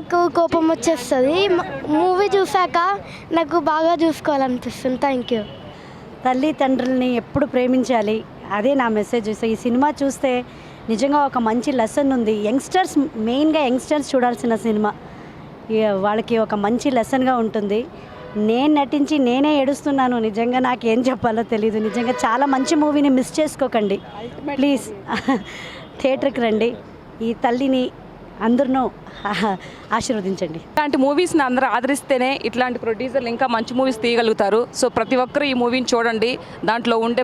నాకు కోపం వచ్చేస్తుంది. మూవీ చూసాక నాకు బాగా చూసుకోవాలనిపిస్తుంది. Thank you. తల్లిదండ్రుల్ని ఎప్పుడు ప్రేమించాలి, అదే నా మెసేజ్. సో ఈ సినిమా చూస్తే నిజంగా ఒక మంచి లెసన్ ఉంది. యంగ్స్టర్స్, మెయిన్గా యంగ్స్టర్స్ చూడాల్సిన సినిమా. వాళ్ళకి ఒక మంచి లెసన్గా ఉంటుంది. నేను నటించి నేనే ఏడుస్తున్నాను. నిజంగా నాకేం చెప్పాలో తెలీదు. నిజంగా చాలా మంచి మూవీని మిస్ చేసుకోకండి ప్లీజ్. థియేటర్కి రండి. ఈ తల్లిని అందరూ ఆశీర్వదించండి. ఇలాంటి మూవీస్ని అందరూ ఆదరిస్తేనే ఇట్లాంటి ప్రొడ్యూసర్లు ఇంకా మంచి మూవీస్ తీయగలుగుతారు. సో ప్రతి ఒక్కరు ఈ మూవీని చూడండి. దాంట్లో ఉండే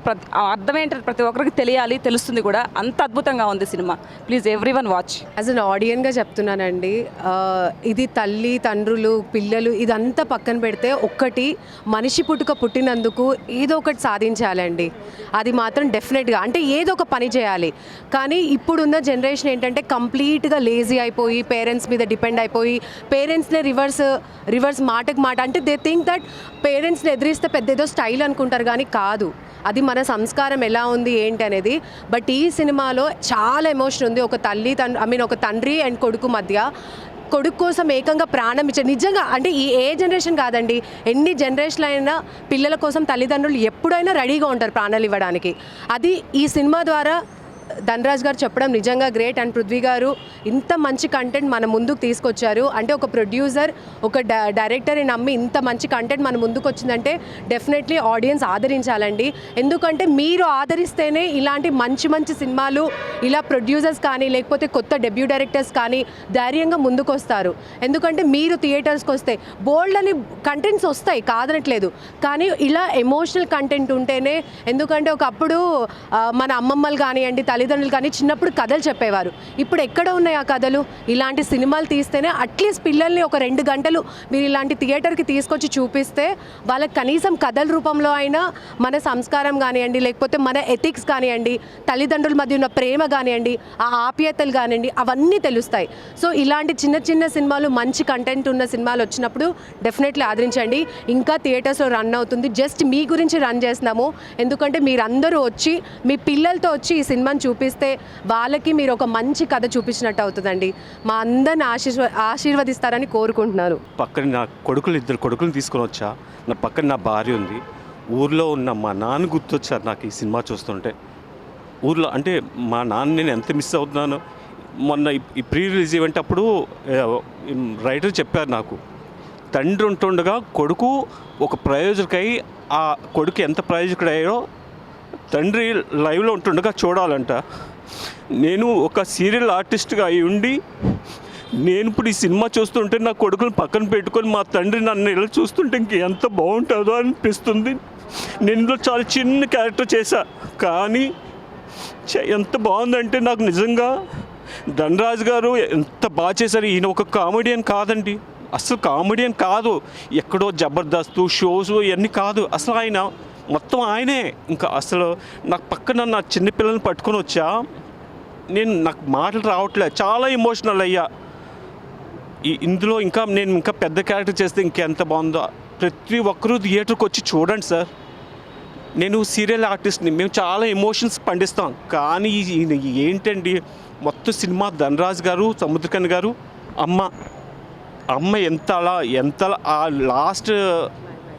అర్థం ఏంటంటే ప్రతి ఒక్కరికి తెలియాలి, తెలుస్తుంది కూడా. అంత అద్భుతంగా ఉంది సినిమా. Please everyone watch. As an ఆడియన్గా చెప్తున్నానండి, ఇది తల్లి తండ్రులు పిల్లలు ఇదంతా పక్కన పెడితే ఒక్కటి మనిషి పుట్టినందుకు ఏదో ఒకటి సాధించాలండి. అది మాత్రం డెఫినెట్గా, అంటే ఏదో ఒక పని చేయాలి. కానీ ఇప్పుడున్న జనరేషన్ ఏంటంటే కంప్లీట్గా లేజీ అయిపోయి పేరెంట్స్ మీద డిపెండ్ అయిపోయి పేరెంట్స్ని రివర్స్ మాటకు మాట, అంటే దే థింక్ దట్ పేరెంట్స్ని ఎదిరిస్తే పెద్ద ఏదో స్టైల్ అనుకుంటారు. కానీ కాదు, అది మన సంస్కారం ఎలా ఉంది ఏంటి అనేది. బట్ ఈ సినిమాలో చాలా ఎమోషన్ ఉంది. ఒక తండ్రి అండ్ కొడుకు మధ్య. కొడుకు కోసం ఏకంగా ప్రాణం ఇచ్చారు. నిజంగా అంటే ఏ జనరేషన్ కాదండి, ఎన్ని జనరేషన్లు అయినా పిల్లల కోసం తల్లిదండ్రులు ఎప్పుడైనా రెడీగా ఉంటారు ప్రాణాలు ఇవ్వడానికి. అది ఈ సినిమా ద్వారా ధనరాజ్ గారు చెప్పడం నిజంగా గ్రేట్. అండ్ పృథ్వీ గారు ఇంత మంచి కంటెంట్ మన ముందుకు తీసుకొచ్చారు. అంటే ఒక ప్రొడ్యూసర్, ఒక డైరెక్టర్ని నమ్మి ఇంత మంచి కంటెంట్ మన ముందుకు వచ్చిందంటే డెఫినెట్లీ ఆడియన్స్ ఆదరించాలండి. ఎందుకంటే మీరు ఆదరిస్తేనే ఇలాంటి మంచి మంచి సినిమాలు ఇలా ప్రొడ్యూసర్స్ కానీ లేకపోతే కొత్త డెబ్యూ డైరెక్టర్స్ కానీ ధైర్యంగా ముందుకు వస్తారు. ఎందుకంటే మీరు థియేటర్స్కి వస్తే బోల్డ్ అని కంటెంట్స్ వస్తాయి, కాదనట్లేదు. కానీ ఇలా ఎమోషనల్ కంటెంట్ ఉంటేనే, ఎందుకంటే ఒకప్పుడు మన అమ్మమ్మలు కానివ్వండి తల్లిదండ్రులు కానీ చిన్నప్పుడు కథలు చెప్పేవారు. ఇప్పుడు ఎక్కడ ఉన్నాయి ఆ కథలు? ఇలాంటి సినిమాలు తీస్తేనే అట్లీస్ట్ పిల్లల్ని ఒక 2 గంటలు మీరు ఇలాంటి థియేటర్కి తీసుకొచ్చి చూపిస్తే వాళ్ళకి కనీసం కథల రూపంలో అయినా మన సంస్కారం కానివ్వండి లేకపోతే మన ఎథిక్స్ కానివ్వండి తల్లిదండ్రుల మధ్య ఉన్న ప్రేమ కానివ్వండి ఆ ఆప్యాయతలు కానివ్వండి అవన్నీ తెలుస్తాయి. సో ఇలాంటి చిన్న చిన్న సినిమాలు మంచి కంటెంట్ ఉన్న సినిమాలు వచ్చినప్పుడు డెఫినెట్లీ ఆదరించండి. ఇంకా థియేటర్స్లో రన్ అవుతుంది. జస్ట్ మీ గురించి రన్ చేస్తున్నాము. ఎందుకంటే మీరందరూ వచ్చి మీ పిల్లలతో వచ్చి ఈ సినిమాని చూపిస్తే వాళ్ళకి మీరు ఒక మంచి కథ చూపించినట్టు అవుతుందండి. మా అందరిని ఆశీర్వదిస్తారని కోరుకుంటున్నాను. పక్కన నా ఇద్దరు కొడుకులు తీసుకొని వచ్చా. నా పక్కన నా భార్య ఉంది. ఊర్లో ఉన్న మా నాన్న గుర్తొచ్చారు నాకు ఈ సినిమా చూస్తుంటే. ఊర్లో అంటే మా నాన్న నేను ఎంత మిస్ అవుతున్నాను. మొన్న ఈ ప్రీ రిలీజ్ ఈవెంట్ అప్పుడు రైటర్ చెప్పారు నాకు, తండ్రి ఉంటుండగా కొడుకు ఒక ప్రయోజకుడై ఆ కొడుకు ఎంత ప్రయోజకుడయ్యారో తండ్రి లైవ్లో ఉంటుండగా చూడాలంట. నేను ఒక సీరియల్ ఆర్టిస్ట్గా అయి ఉండి నేను ఇప్పుడు ఈ సినిమా చూస్తుంటే నా కొడుకుని పక్కన పెట్టుకొని మా తండ్రి నన్ను ఇలా చూస్తుంటే ఇంకెంత బాగుంటుందో అనిపిస్తుంది. నేను ఇందులో చాలా చిన్న క్యారెక్టర్ చేశా, కానీ ఎంత బాగుందంటే నాకు నిజంగా ధనరాజ్ గారు ఎంత బాగా చేశారు. ఈయన ఒక కామెడియన్ కాదండి, అసలు కామెడియన్ కాదు. ఎక్కడో జబర్దస్త్ షోస్ ఇవన్నీ కాదు, అసలు ఆయన మొత్తం ఆయనే. ఇంకా అసలు నాకు పక్కన నా చిన్నపిల్లల్ని పట్టుకొని వచ్చా, నాకు మాటలు రావట్లేదు, చాలా ఎమోషనల్ అయ్యా. ఇందులో నేను ఇంకా పెద్ద క్యారెక్టర్ చేస్తే ఇంకెంత బాగుందో. ప్రతి ఒక్కరూ థియేటర్కి వచ్చి చూడండి సార్. నేను సీరియల్ ఆర్టిస్ట్ని, మేము చాలా ఎమోషన్స్ పండిస్తాం. కానీ ఏంటండి మొత్తం సినిమా ధనరాజ్ గారు, సముద్రకన్ గారు, అమ్మ ఎంత ఆ లాస్ట్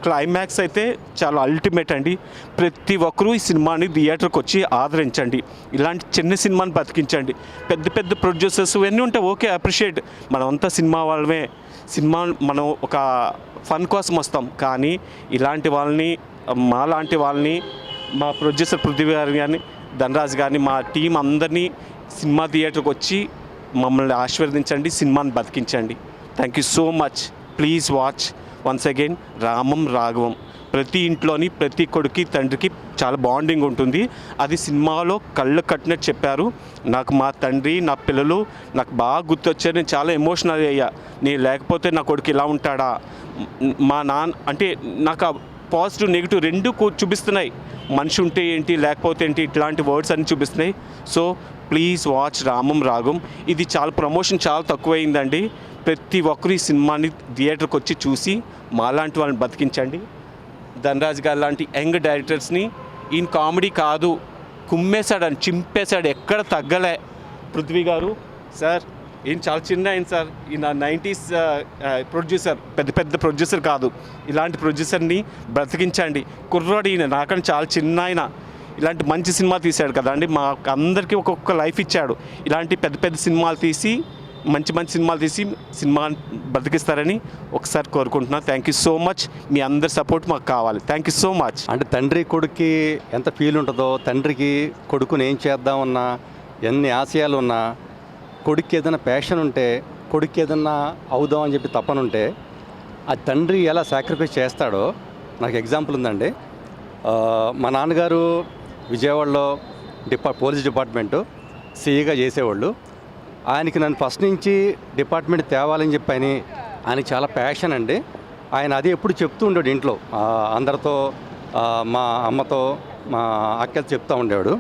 క్లైమాక్స్ అయితే చాలా అల్టిమేట్ అండి. ప్రతి ఒక్కరూ ఈ సినిమాని థియేటర్కి వచ్చి ఆదరించండి. ఇలాంటి చిన్న సినిమాని బతికించండి. పెద్ద పెద్ద ప్రొడ్యూసర్స్ ఇవన్నీ ఉంటే ఓకే, అప్రిషియేట్. మనమంతా సినిమా వాళ్ళమే. సినిమా మనం ఒక ఫన్ కోసం వస్తాం. కానీ ఇలాంటి వాళ్ళని, మాలాంటి వాళ్ళని, మా ప్రొడ్యూసర్ పృథ్వీ గారు కానీ ధనరాజ్ కానీ మా టీం అందరినీ సినిమా థియేటర్కి వచ్చి మమ్మల్ని ఆశీర్వదించండి, సినిమాని బతికించండి. Thank you so much. Please watch once again Ramam Raghavam. ప్రతి ఇంట్లోని ప్రతి కొడుకు తండ్రికి చాలా బాండింగ్ ఉంటుంది. అది సినిమాలో కళ్ళు కట్టినట్టు చెప్పారు. నాకు మా తండ్రి, నా పిల్లలు నాకు బాగా గుర్తొచ్చారు. నేను చాలా ఎమోషనల్ అయ్యా. నేను లేకపోతే నా కొడుకు ఇలా ఉంటాడా, మా నాన్న అంటే నాకు పాజిటివ్ నెగిటివ్ రెండు చూపిస్తున్నాయి. మనిషి ఉంటే ఏంటి లేకపోతే ఏంటి ఇట్లాంటి వర్డ్స్ అన్నీ చూపిస్తున్నాయి. సో ప్లీజ్ వాచ్ రామం రాఘవం. ఇది చాలా ప్రమోషన్ చాలా తక్కువైందండి. ప్రతి ఒక్కరు ఈ సినిమాని థియేటర్కి వచ్చి చూసి మాలాంటి వాళ్ళని బతికించండి. ధనరాజ్ గారు లాంటి యంగ్ డైరెక్టర్స్ని ఈయన కామెడీ కాదు కుమ్మేశాడని చింపేశాడు, ఎక్కడ తగ్గలే. పృథ్వీ గారు సార్ ఈయన చాలా చిన్న ఆయన సార్. ఈయన 90s ప్రొడ్యూసర్, పెద్ద పెద్ద ప్రొడ్యూసర్ కాదు. ఇలాంటి ప్రొడ్యూసర్ని బ్రతికించండి. కుర్రాడు ఈయన, నాకని చాలా చిన్న ఆయన. ఇలాంటి మంచి సినిమా తీశాడు కదా అండి, మాకు అందరికీ ఒక్కొక్క లైఫ్ ఇచ్చాడు. ఇలాంటి పెద్ద పెద్ద సినిమాలు తీసి, మంచి మంచి సినిమాలు తీసి సినిమా బతికిస్తారని ఒకసారి కోరుకుంటున్నాను. Thank you so much. మీ అందరి సపోర్ట్ మాకు కావాలి. Thank you so much. అంటే తండ్రి కొడుక్కి ఎంత ఫీల్ ఉంటుందో, తండ్రికి కొడుకుని ఏం చేద్దామన్నా, ఎన్ని ఆశయాలు ఉన్నా, కొడుక్కి ఏదైనా ప్యాషన్ ఉంటే, కొడుక్కి ఏదైనా అవుదాం అని చెప్పి తప్పనుంటే, ఆ తండ్రి ఎలా సాక్రిఫైస్ చేస్తాడో నాకు ఎగ్జాంపుల్ ఉందండి. మా నాన్నగారు విజయవాడలో పోలీస్ డిపార్ట్మెంటు సిఈగా చేసేవాళ్ళు. ఆయనకి నన్ను ఫస్ట్ నుంచి డిపార్ట్మెంట్ తేవాలని చెప్పని ఆయనకి చాలా ప్యాషన్ అండి. ఆయన అది ఎప్పుడు చెప్తూ ఉండేవాడు ఇంట్లో అందరితో, మా అమ్మతో, మా అక్కతో చెప్తూ ఉండేవాడు.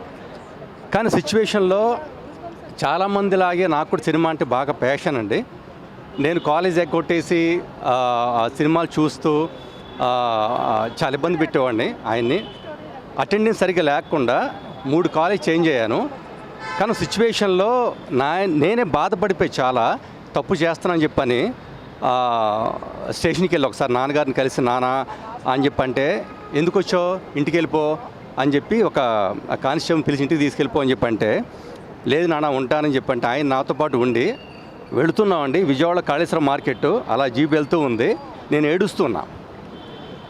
కానీ సిచ్యువేషన్లో చాలామందిలాగే నాకు కూడా సినిమా అంటే బాగా ప్యాషన్ అండి. నేను కాలేజ్ ఎగ్గొట్టేసి సినిమాలు చూస్తూ చాలా ఇబ్బంది పెట్టేవాడిని ఆయన్ని. అటెండెన్స్ సరిగ్గా లేకుండా 3 కాలేజ్ చేంజ్ అయ్యాను. కానీ సిచ్యువేషన్లో నేనే బాధపడిపోయి చాలా తప్పు చేస్తానని చెప్పని స్టేషన్కి వెళ్ళి ఒకసారి నాన్నగారిని కలిసి, నాన్న అని చెప్పంటే, ఎందుకు వచ్చావు, ఇంటికి వెళ్ళిపో అని చెప్పి ఒక కానిస్టేబుల్ పిలిచి ఇంటికి తీసుకెళ్ళిపో అని చెప్పంటే, లేదు నాన్న ఉంటానని చెప్పంటే ఆయన నాతో పాటు ఉండి వెళుతున్నామండి. విజయవాడ కాళేశ్వరం మార్కెట్ అలా జీప్ వెళ్తూ ఉంది. నేను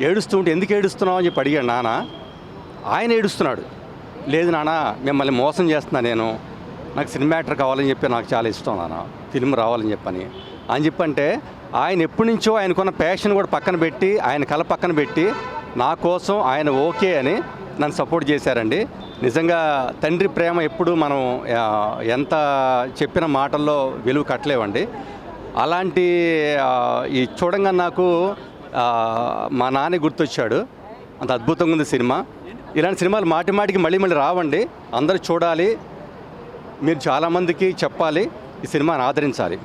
ఏడుస్తుంటే ఎందుకు ఏడుస్తున్నావు అని చెప్పి అడిగాడు నాన్న. ఆయన ఏడుస్తున్నాడు, లేదు నాన్న మిమ్మల్ని మోసం చేస్తున్నా, నాకు సినిమా యాక్టర్ కావాలని చెప్పి నాకు చాలా ఇష్టం నాన్న, ఫిల్మ్ రావాలని చెప్పంటే ఆయన ఎప్పటి నుంచో ఆయనకున్న ప్యాషన్ కూడా పక్కన పెట్టి, ఆయన కళ పక్కన పెట్టి నా కోసం ఆయన ఓకే అని నన్ను సపోర్ట్ చేశారండి. నిజంగా తండ్రి ప్రేమ ఎప్పుడు మనం ఎంత చెప్పిన మాటల్లో విలువ కట్టలేవండి. అలాంటి ఈ చూడంగా నాకు మా నాన్న గుర్తొచ్చాడు. అంత అద్భుతంగా ఉంది సినిమా. ఇలాంటి సినిమాలు మాటి మాటికి మళ్ళీ రావండి. అందరూ చూడాలి, మీరు చాలామందికి చెప్పాలి, ఈ సినిమాని ఆదరించాలి.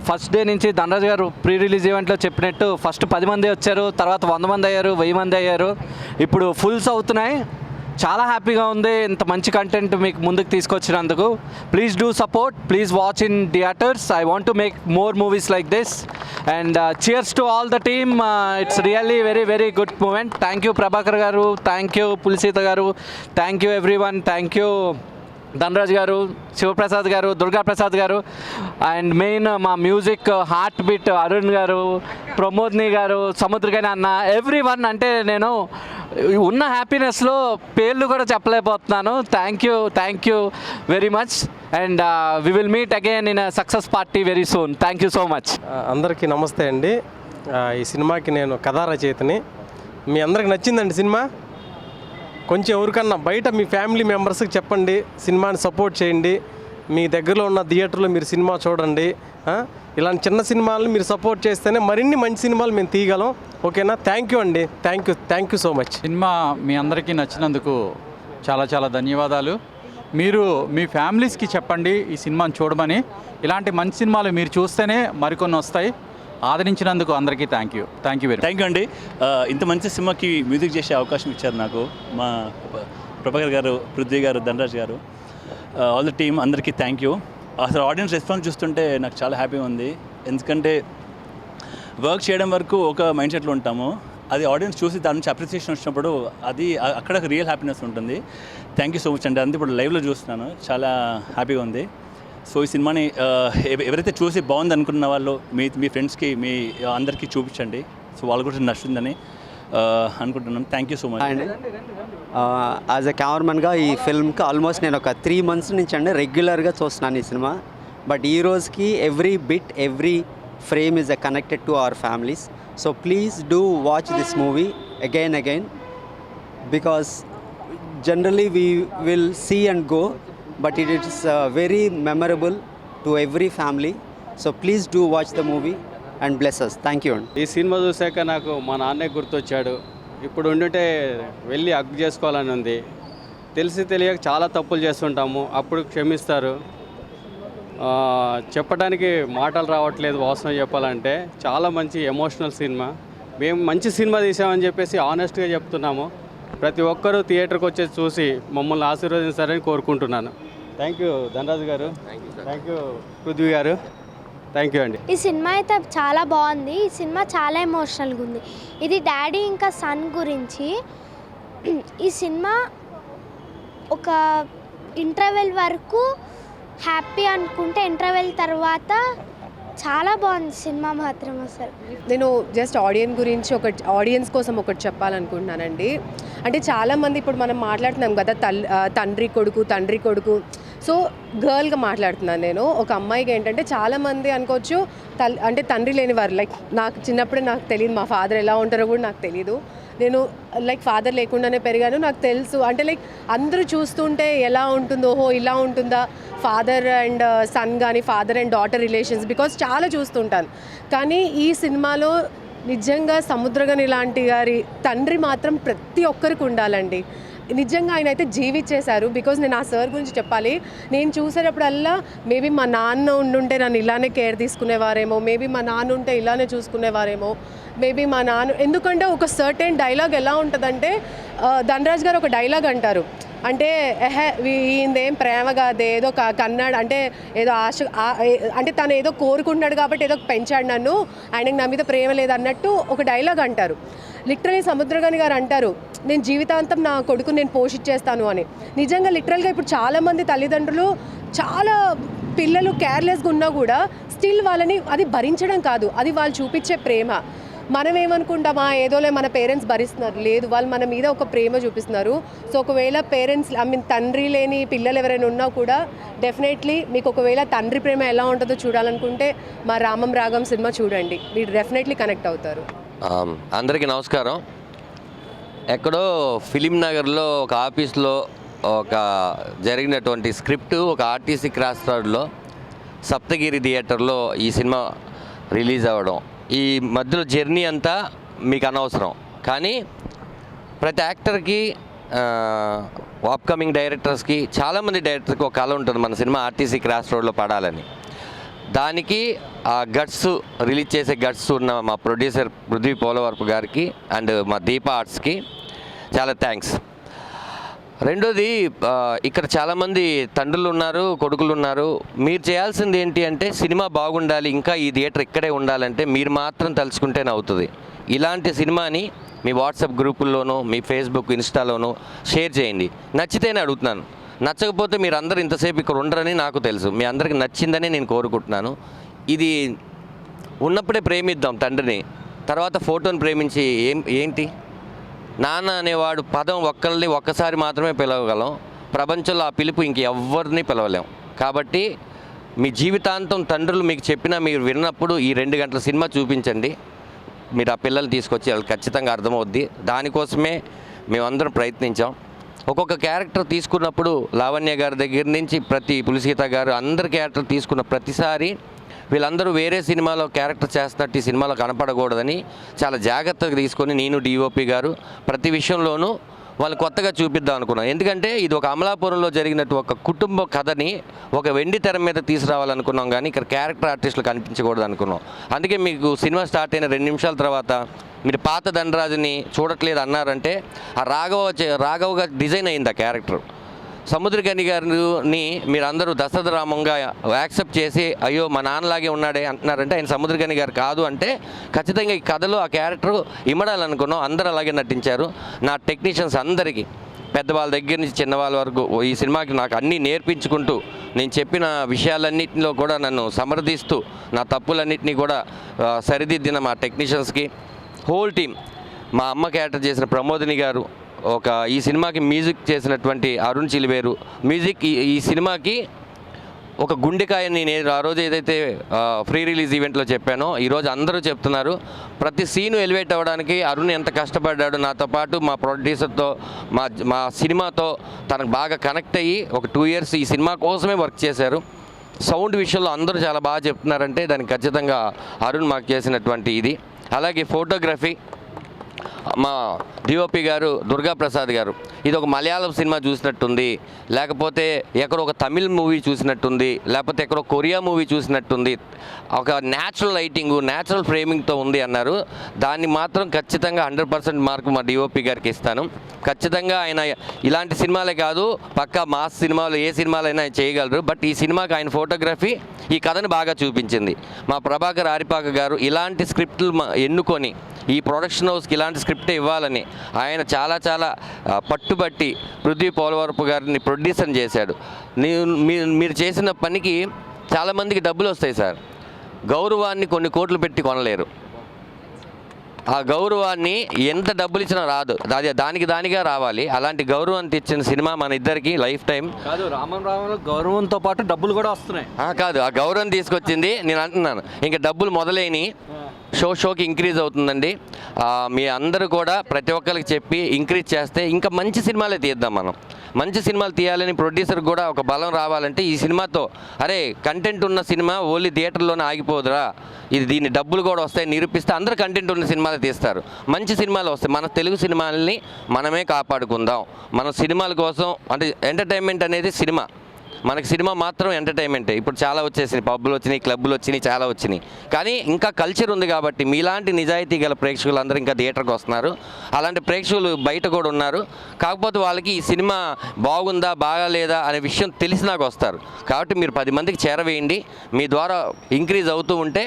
ఫస్ట్ డే నుంచి ధనరాజ్ గారు ప్రీ రిలీజ్ ఈవెంట్లో చెప్పినట్టు ఫస్ట్ 10 మంది వచ్చారు, తర్వాత 100 మంది అయ్యారు, 1000 మంది అయ్యారు, ఇప్పుడు ఫుల్స్ అవుతున్నాయి. చాలా హ్యాపీగా ఉంది ఇంత మంచి కంటెంట్ మీకు ముందుకు తీసుకొచ్చినందుకు. Please do support, please watch in theatres. I want to make more movies like this and cheers to all the team. It's really very very good moment. Thank you Prabhakar garu, thank you Pulsita garu, thank you everyone, thank you Dhanraj గారు, శివప్రసాద్ గారు, దుర్గా ప్రసాద్ గారు, and main మా music heart beat Arun గారు, ప్రమోద్ని గారు, సముద్రగాని అన్న, every one. అంటే నేను ఉన్న హ్యాపీనెస్లో పేర్లు కూడా చెప్పలేకపోతున్నాను. Thank you very much and we will meet again in success party very soon. Thank you so much. అందరికీ నమస్తే అండి. ఈ సినిమాకి నేను కథా రచయితని. మీ అందరికి నచ్చిందండి సినిమా? కొంచెం ఎవరికన్నా బయట మీ ఫ్యామిలీ మెంబర్స్కి చెప్పండి, సినిమాని సపోర్ట్ చేయండి. మీ దగ్గరలో ఉన్న థియేటర్లో మీరు సినిమా చూడండి. ఇలాంటి చిన్న సినిమాలను మీరు సపోర్ట్ చేస్తేనే మరిన్ని మంచి సినిమాలు మేము తీయగలం. ఓకేనా? థ్యాంక్ యూ అండి. Thank you so much. Cinema మీ అందరికీ నచ్చినందుకు చాలా చాలా ధన్యవాదాలు. మీరు మీ ఫ్యామిలీస్కి చెప్పండి ఈ సినిమాని చూడమని. ఇలాంటి మంచి సినిమాలు మీరు చూస్తేనే మరికొన్ని వస్తాయి. ఆదరించినందుకు అందరికీ థ్యాంక్ యూ అండి. ఇంత మంచి సినిమాకి మ్యూజిక్ చేసే అవకాశం ఇచ్చారు నాకు మా ప్రభాకర్ గారు, పృథ్వీ గారు, ధనరాజ్ గారు, ఆల్ ద టీమ్ అందరికీ థ్యాంక్ యూ. అసలు ఆడియన్స్ రెస్పాన్స్ చూస్తుంటే నాకు చాలా హ్యాపీగా ఉంది. ఎందుకంటే వర్క్ చేయడం వరకు ఒక మైండ్ సెట్లో ఉంటాము, అది ఆడియన్స్ చూసి దాని నుంచి అప్రిసియేషన్ వచ్చినప్పుడు అది అక్కడ రియల్ హ్యాపీనెస్ ఉంటుంది. థ్యాంక్ యూ సో మచ్ అండి. అంతే ఇప్పుడు లైవ్లో చూస్తున్నాను, చాలా హ్యాపీగా ఉంది. సో ఈ సినిమాని ఎవరైతే చూసి బాగుంది అనుకున్న వాళ్ళు మీ ఫ్రెండ్స్కి, మీ అందరికీ చూపించండి. సో వాళ్ళు కూడా నచ్చుతుందని అనుకుంటున్నాను. థ్యాంక్ యూ సో మచ్ అండి. యాజ్ ఎ కెమెరామెన్గా ఈ ఫిల్మ్కి ఆల్మోస్ట్ నేను ఒక 3 months నుంచి అండి రెగ్యులర్గా చూస్తున్నాను ఈ సినిమా. బట్ ఈ రోజుకి every bit, every frame is connected to our families. So please do watch this movie again because generally we will see and go, but it is very memorable to every family. So please do watch the movie and bless us. Thank you. ఈ cinema చూసాక నాకు మా నాన్నే గుర్తొచ్చాడు. ఇప్పుడు ఉండుంటే వెళ్ళి hug చేసుకోవాలని ఉంది. తెలిసి తెలియక చాలా తప్పులు చేస్తుంటాము, అప్పుడు క్షమిస్తారు. చెప్పడానికి మాటలు రావట్లేదు వాస్తవం చెప్పాలంటే. చాలా మంచి ఎమోషనల్ సినిమా. మేము మంచి సినిమా తీసామని చెప్పేసి ఆనెస్ట్గా చెప్తున్నాము. ప్రతి ఒక్కరూ థియేటర్కి వచ్చేసి చూసి మమ్మల్ని ఆశీర్వదించారని కోరుకుంటున్నాను. థ్యాంక్ యూ ధనరాజు గారు, థ్యాంక్ యూ పృథ్వీ గారు, థ్యాంక్ యూ అండి. ఈ సినిమా అయితే చాలా బాగుంది. ఈ సినిమా చాలా ఎమోషనల్గా ఉంది. ఇది డాడీ ఇంకా సన్ గురించి. ఈ సినిమా ఒక ఇంటర్వెల్ వరకు హ్యాపీ అనుకుంటే ఇంటర్వెల్ తర్వాత చాలా బాగుంది సినిమా మాత్రం. అసలు నేను జస్ట్ ఆడియన్స్ కోసం ఒకటి చెప్పాలనుకుంటున్నానండి. అంటే చాలామంది ఇప్పుడు మనం మాట్లాడుతున్నాం కదా తండ్రి కొడుకు. సో గర్ల్గా మాట్లాడుతున్నాను నేను. ఒక అమ్మాయికి ఏంటంటే చాలామంది అనుకోవచ్చు అంటే తండ్రి లేని వారు. లైక్ నాకు చిన్నప్పుడే నాకు తెలియదు మా ఫాదర్ ఎలా ఉంటారో కూడా నాకు తెలీదు. నేను లైక్ ఫాదర్ లేకుండానే పెరిగాను. నాకు తెలుసు అంటే లైక్ అందరూ చూస్తుంటే ఎలా ఉంటుందో, ఓహో ఇలా ఉంటుందా ఫాదర్ అండ్ సన్ కానీ father and daughter relations, because చాలా చూస్తుంటాను. కానీ ఈ సినిమాలో నిజంగా సముద్రగని లాంటి గారి తండ్రి మాత్రం ప్రతి ఒక్కరికి ఉండాలండి. నిజంగా ఆయన అయితే జీవించేశారు. బికాజ్ నేను ఆ సార్ గురించి చెప్పాలి. నేను చూసేటప్పుడల్లా మేబీ మా నాన్న ఉండుంటే నన్ను ఇలానే కేర్ తీసుకునేవారేమో, మేబీ మా నాన్న ఉంటే ఇలానే చూసుకునేవారేమో, మేబీ మా నాన్న. ఎందుకంటే ఒక సర్టెన్ డైలాగ్ ఎలా ఉంటుందంటే ధనరాజ్ గారు ఒక డైలాగ్ అంటారు, అంటే ఈయనదేం ప్రేమ కాదే, ఏదో కన్నాడు అంటే ఏదో ఆశ, అంటే తను ఏదో కోరుకుంటున్నాడు కాబట్టి ఏదో పెంచాడు నన్ను, ఆయనకు నా మీద ప్రేమ లేదన్నట్టు ఒక డైలాగ్ అంటారు. లిటరలీ సముద్రగని గారు అంటారు, నేను జీవితాంతం నా కొడుకుని నేను పోషించేస్తాను అని. నిజంగా లిటరల్గా ఇప్పుడు చాలామంది తల్లిదండ్రులు చాలా పిల్లలు కేర్లెస్గా ఉన్నా కూడా స్టిల్ వాళ్ళని అది భరించడం కాదు, అది వాళ్ళు చూపించే ప్రేమ. మనం ఏమనుకుంటామా ఏదోలే మన పేరెంట్స్ భరిస్తున్నారు, లేదు వాళ్ళు మన మీద ఒక ప్రేమ చూపిస్తున్నారు. సో ఒకవేళ పేరెంట్స్ తండ్రి లేని పిల్లలు ఎవరైనా ఉన్నా కూడా డెఫినెట్లీ మీకు ఒకవేళ తండ్రి ప్రేమ ఎలా ఉంటుందో చూడాలనుకుంటే మా రామం రాగం సినిమా చూడండి, మీరు డెఫినెట్లీ కనెక్ట్ అవుతారు. అందరికీ నమస్కారం. ఎక్కడో ఫిలిం నగర్లో ఒక ఆఫీస్లో ఒక జరిగినటువంటి స్క్రిప్టు ఒక ఆర్టీసీ క్రాస్ రోడ్లో సప్తగిరి థియేటర్లో ఈ సినిమా రిలీజ్ అవ్వడం, ఈ మధ్యలో జర్నీ అంతా మీకు అనవసరం. కానీ ప్రతి యాక్టర్కి అప్కమింగ్ డైరెక్టర్స్కి చాలామంది డైరెక్టర్కి ఒక కళ ఉంటుంది మన సినిమా ఆర్టీసీ క్రాస్ రోడ్లో పడాలని. దానికి ఆ గట్స్ రిలీజ్ చేసే గట్స్ ఉన్న మా ప్రొడ్యూసర్ పృథ్వీ పోలవరపు గారికి అండ్ మా దీపా ఆర్ట్స్కి చాలా థ్యాంక్స్. రెండోది, ఇక్కడ చాలామంది తండ్రులు ఉన్నారు, కొడుకులు ఉన్నారు. మీరు చేయాల్సింది ఏంటి అంటే సినిమా బాగుండాలి, ఇంకా ఈ థియేటర్ ఇక్కడే ఉండాలంటే మీరు మాత్రం తలుచుకుంటేనే అవుతుంది. ఇలాంటి సినిమాని మీ వాట్సాప్ గ్రూపుల్లోనూ మీ ఫేస్బుక్ ఇన్స్టాలోనూ షేర్ చేయండి. నచ్చితేనే అడుగుతున్నాను, నచ్చకపోతే మీరు అందరూ ఇంతసేపు ఇక్కడ ఉండరని నాకు తెలుసు. మీ అందరికి నచ్చిందని నేను కోరుకుంటున్నాను. ఇది ఉన్నప్పుడే ప్రేమిద్దాం తండ్రిని, తర్వాత ఫోటోని ప్రేమించి ఏంటి. నాన్న అనేవాడు పదం ఒక్కసారి మాత్రమే పిలవగలం. ప్రపంచంలో ఆ పిలుపు ఇంకెవ్వరిని పిలవలేం. కాబట్టి మీ జీవితాంతం తండ్రులు మీకు చెప్పినా మీరు విన్నప్పుడు ఈ 2 గంటల సినిమా చూపించండి. మీరు ఆ పిల్లలు తీసుకొచ్చి వాళ్ళకి ఖచ్చితంగా అర్థమవుద్ది. దానికోసమే మేమందరం ప్రయత్నించాం. ఒక్కొక్క క్యారెక్టర్ తీసుకున్నప్పుడు లావణ్య గారి దగ్గర నుంచి ప్రతి పులిసీత గారు అందరి క్యారెక్టర్ తీసుకున్న ప్రతిసారి వీళ్ళందరూ వేరే సినిమాలో క్యారెక్టర్ చేస్తున్నట్టు ఈ సినిమాలో కనపడకూడదని చాలా జాగ్రత్తగా తీసుకొని నేను డిఓపి గారు ప్రతి విషయంలోనూ వాళ్ళు కొత్తగా చూపిద్దాం అనుకున్నాం. ఎందుకంటే ఇది ఒక అమలాపురంలో జరిగినట్టు ఒక కుటుంబ కథని ఒక వెండి తెర మీద తీసుకురావాలనుకున్నాం, కానీ ఇక్కడ క్యారెక్టర్ ఆర్టిస్టులు కనిపించకూడదు అనుకున్నాం. అందుకే మీకు సినిమా స్టార్ట్ అయిన 2 నిమిషాల తర్వాత మీరు పాత ధనరాజుని చూడట్లేదు అన్నారంటే ఆ రాఘవగా డిజైన్ అయింది ఆ క్యారెక్టర్. సముద్రగని గారిని మీరు అందరూ దశరథ రామంగా యాక్సెప్ట్ చేసి అయ్యో మా నాన్నలాగే ఉన్నాడే అంటున్నారంటే ఆయన సముద్రగని గారు కాదు అంటే ఖచ్చితంగా ఈ కథలో ఆ క్యారెక్టర్ ఇమ్మడాలనుకున్నాం. అందరూ అలాగే నటించారు. నా టెక్నీషియన్స్ అందరికీ పెద్దవాళ్ళ దగ్గర నుంచి చిన్నవాళ్ళ వరకు ఈ సినిమాకి నాకు అన్నీ నేర్పించుకుంటూ నేను చెప్పిన విషయాలన్నింటిలో కూడా నన్ను సమర్థిస్తూ నా తప్పులన్నింటినీ కూడా సరిదిద్దిన మా టెక్నీషియన్స్కి, హోల్ టీమ్, మా అమ్మ క్యారెక్టర్ చేసిన ప్రమోదిని గారు, ఈ సినిమాకి మ్యూజిక్ చేసినటువంటి అరుణ్ చిలివేరు, మ్యూజిక్ ఈ సినిమాకి ఒక గుండెకాయని నేను ఆ రోజు ఏదైతే ఫ్రీ రిలీజ్ ఈవెంట్లో చెప్పానో ఈరోజు అందరూ చెప్తున్నారు. ప్రతి సీను ఎలివేట్ అవ్వడానికి అరుణ్ ఎంత కష్టపడ్డాడు. నాతో పాటు మా ప్రొడ్యూసర్తో మా సినిమాతో తనకు బాగా కనెక్ట్ అయ్యి ఒక 2 ఇయర్స్ ఈ సినిమా కోసమే వర్క్ చేశారు. సౌండ్ విషయంలో అందరూ చాలా బాగా చెప్తున్నారంటే దానికి ఖచ్చితంగా అరుణ్ మాకు చేసినటువంటి ఇది. అలాగే ఫోటోగ్రఫీ మా డిఓపి గారు దుర్గా ప్రసాద్ గారు ఇది ఒక మలయాళం సినిమా చూసినట్టుంది, లేకపోతే ఎక్కడో ఒక తమిళ్ మూవీ చూసినట్టుంది, లేకపోతే ఎక్కడో కొరియా మూవీ చూసినట్టుంది, ఒక న్యాచురల్ లైటింగ్ న్యాచురల్ ఫ్రేమింగ్తో ఉంది అన్నారు. దాన్ని మాత్రం ఖచ్చితంగా 100% మార్కు మా డిఓపి గారికి ఇస్తాను. ఖచ్చితంగా ఆయన ఇలాంటి సినిమాలే కాదు, పక్కా మాస్ సినిమాలు ఏ సినిమాలైనా ఆయన చేయగలరు. బట్ ఈ సినిమాకి ఆయన ఫోటోగ్రఫీ ఈ కథను బాగా చూపించింది. మా ప్రభాకర్ ఆరిపాక గారు ఇలాంటి స్క్రిప్ట్లు ఎన్నుకొని ఈ ప్రొడక్షన్ హౌస్కి ఇలాంటి స్క్రిప్టే ఇవ్వాలని ఆయన చాలా పట్టుబట్టి పృథ్వీ పోలవరపు గారిని ప్రొడ్యూసర్ చేశాడు. మీరు చేసిన పనికి చాలామందికి డబ్బులు వస్తాయి సార్, గౌరవాన్ని కొన్ని కోట్లు పెట్టి కొనలేరు. ఆ గౌరవాన్ని ఎంత డబ్బులు ఇచ్చినా రాదు, దానిగా రావాలి. అలాంటి గౌరవాన్ని తెచ్చిన సినిమా మన ఇద్దరికి లైఫ్ టైం. కాదు రామరావు గౌరవంతో పాటు డబ్బులు కూడా వస్తున్నాయి. కాదు ఆ గౌరవం తీసుకొచ్చింది నేను అంటున్నాను. ఇంకా డబ్బులు మొదలైనవి, షోకి ఇంక్రీజ్ అవుతుందండి. మీ అందరూ కూడా ప్రతి ఒక్కరికి చెప్పి ఇంక్రీజ్ చేస్తే ఇంకా మంచి సినిమాలే తీద్దాం. మనం మంచి సినిమాలు తీయాలని ప్రొడ్యూసర్కి కూడా ఒక బలం రావాలంటే ఈ సినిమాతో అరే కంటెంట్ ఉన్న సినిమా ఓన్లీ థియేటర్లోనే ఆగిపోదురా, దీన్ని డబ్బులు కూడా వస్తాయి నిరూపిస్తే అందరూ కంటెంట్ ఉన్న సినిమాలు తీస్తారు, మంచి సినిమాలు వస్తాయి. మన తెలుగు సినిమాలని మనమే కాపాడుకుందాం. మన సినిమాల కోసం అంటే ఎంటర్టైన్మెంట్ అనేది సినిమా, మనకి సినిమా మాత్రం ఎంటర్టైన్మెంటే. ఇప్పుడు చాలా వచ్చేసినాయి, పబ్బులు వచ్చినాయి, క్లబ్బులు వచ్చినాయి, చాలా వచ్చినాయి. కానీ ఇంకా కల్చర్ ఉంది కాబట్టి మీలాంటి నిజాయితీ గల ప్రేక్షకులు అందరూ ఇంకా థియేటర్కి వస్తున్నారు. అలాంటి ప్రేక్షకులు బయట కూడా ఉన్నారు. కాకపోతే వాళ్ళకి ఈ సినిమా బాగుందా బాగాలేదా అనే విషయం తెలిసినాక వస్తారు. కాబట్టి మీరు 10 మందికి చేరవేయండి. మీ ద్వారా ఇంక్రీజ్ అవుతూ ఉంటే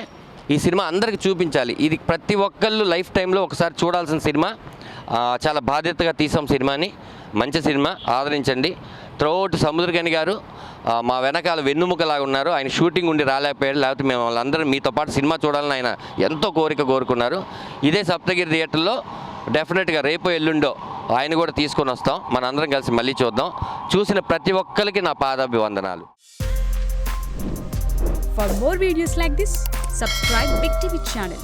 ఈ సినిమా అందరికీ చూపించాలి. ఇది ప్రతి ఒక్కళ్ళు లైఫ్ టైంలో ఒకసారి చూడాల్సిన సినిమా. చాలా బాధ్యతగా తీసాం సినిమాని. మంచి సినిమా, ఆదరించండి. త్రూఅవుట్ సముద్రగని గారు మా వెనకాల వెన్నుముకలాగా ఉన్నారు. ఆయన షూటింగ్ ఉండి రాలేకపోయాడు, లేకపోతే మేము వాళ్ళందరూ మీతో పాటు సినిమా చూడాలని ఆయన ఎంతో కోరుకున్నారు. ఇదే సప్తగిరి థియేటర్లో డెఫినెట్గా రేపు ఎల్లుండో ఆయన కూడా తీసుకొని వస్తాం. మనందరం కలిసి మళ్ళీ చూద్దాం. చూసిన ప్రతి ఒక్కరికి నా పాదాభివందనాలు. For more videos like this, subscribe Big TV channel.